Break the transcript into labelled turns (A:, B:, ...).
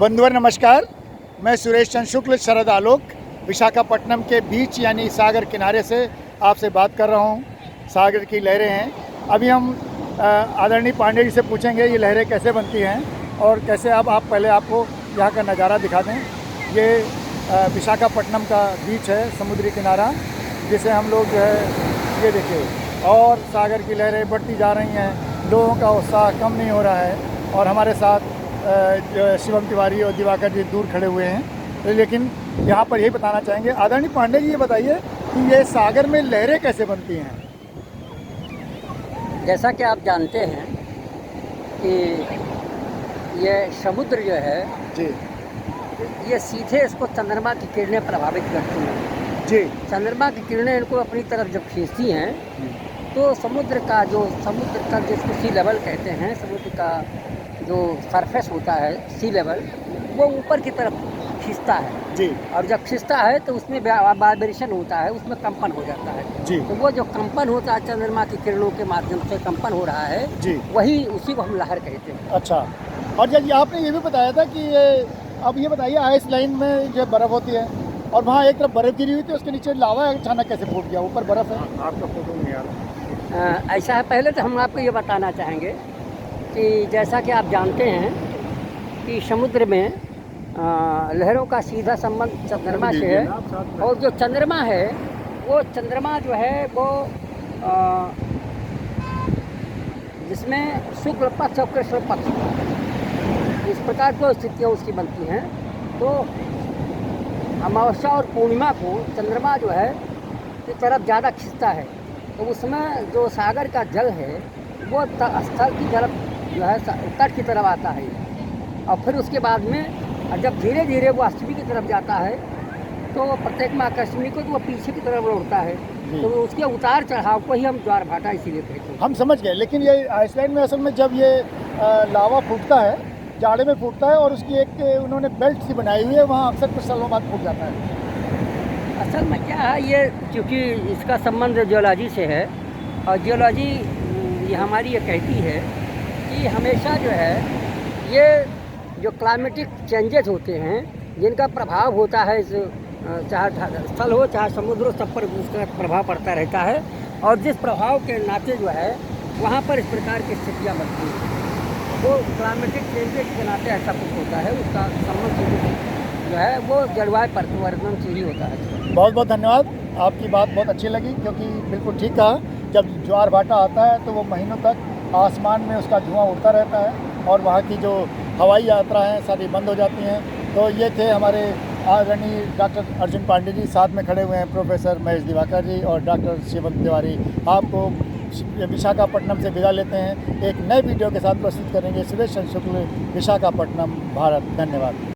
A: बंधुवर नमस्कार। मैं सुरेश चंद्र शुक्ल शरद आलोक विशाखापट्टनम के बीच यानी सागर किनारे से आपसे बात कर रहा हूँ। सागर की लहरें हैं। अभी हम आदरणीय पांडे जी से पूछेंगे ये लहरें कैसे बनती हैं और कैसे आप पहले आपको यहाँ का नज़ारा दिखा दें। ये विशाखापट्टनम का बीच है, समुद्री किनारा, जिसे हम लोग जो है ये देखिए, और सागर की लहरें बढ़ती जा रही हैं। लोगों का उत्साह कम नहीं हो रहा है और हमारे साथ शिवम तिवारी और दिवाकर जी दूर खड़े हुए हैं, लेकिन यहाँ पर यही बताना चाहेंगे। आदरणीय पांडे जी, ये बताइए कि ये सागर में लहरें कैसे बनती हैं।
B: जैसा कि आप जानते हैं कि ये समुद्र जो है
A: जी
B: ये सीधे इसको चंद्रमा की किरणें प्रभावित करती हैं।
A: जी।
B: चंद्रमा की किरणें इनको अपनी तरफ जब खींचती हैं तो समुद्र का जिसको सी लेवल कहते हैं, समुद्र का जो सरफेस होता है सी लेवल, वो ऊपर की तरफ खींचता है
A: जी।
B: और जब खींचता है तो उसमें वाइब्रेशन होता है, उसमें कंपन हो जाता है
A: जी।
B: तो वो जो कंपन होता है चंद्रमा की किरणों के माध्यम से कंपन हो रहा है
A: जी,
B: वही उसी को हम लहर कहते हैं।
A: अच्छा। और जब आपने ये भी बताया था कि ये, अब ये बताइए, आइस लाइन में जो बर्फ़ होती है और वहाँ एक तरफ बर्फ़ गिरी हुई थी, उसके नीचे लावा अचानक कैसे फूट गया? ऊपर बर्फ़ है। आपका फोटो नहीं आ रहा।
B: ऐसा है, पहले तो हम आपको ये बताना चाहेंगे कि जैसा कि आप जानते हैं कि समुद्र में लहरों का सीधा संबंध चंद्रमा से है और जो चंद्रमा है वो चंद्रमा जो है वो जिसमें शुक्ल पक्ष और कृष्ण पक्ष, इस प्रकार की स्थितियाँ उसकी बनती हैं। तो अमावस्या और पूर्णिमा को चंद्रमा जो है की तरफ ज़्यादा खिंचता है, तो उसमें जो सागर का जल है वो स्थल की तरफ जो है तट की तरफ आता है और फिर उसके बाद में जब धीरे धीरे वो अष्टमी की तरफ जाता है तो प्रत्येक मार्गअष्टमी को तो वो पीछे की तरफ लौटता है, तो उसके उतार चढ़ाव को ही हम ज्वार भाटा इसीलिए कहते हैं।
A: हम समझ गए, लेकिन ये आइसलैंड में असल में जब ये लावा फूटता है, जाड़े में फूटता है और उसकी एक उन्होंने बेल्ट सी बनाई हुई है, वहाँ अक्सर कुछ सालों बाद फूट जाता है।
B: असल में क्या है, ये क्योंकि इसका संबंध जियोलॉजी से है और जियोलॉजी ये हमारी ये कहती है कि हमेशा जो है ये जो क्लाइमेटिक चेंजेस होते हैं जिनका प्रभाव होता है, चाहे स्थल हो चाहे समुद्र हो, सब पर उसका प्रभाव पड़ता रहता है और जिस प्रभाव के नाते जो है वहाँ पर इस प्रकार की स्थितियाँ बनती हैं। वो क्लाइमेटिक चेंजेस के नाते ऐसा कुछ होता है, उसका संबंध जो है वो जलवायु परिवर्तन से ही होता है।
A: बहुत बहुत धन्यवाद, आपकी बात बहुत अच्छी लगी, क्योंकि बिल्कुल ठीक कहा। जब ज्वार भाटा आता है तो वो महीनों तक आसमान में उसका धुआं उड़ता रहता है और वहाँ की जो हवाई यात्रा हैं सारी बंद हो जाती हैं। तो ये थे हमारे आदरणीय डॉक्टर अर्जुन पांडे जी, साथ में खड़े हुए हैं प्रोफेसर महेश दिवाकर जी और डॉक्टर शिवम तिवारी। आपको विशाखापट्टनम से विदा लेते हैं, एक नए वीडियो के साथ प्रस्तुत करेंगे। सुरेश चंद्र शुक्ल, विशाखापट्टनम, भारत। धन्यवाद।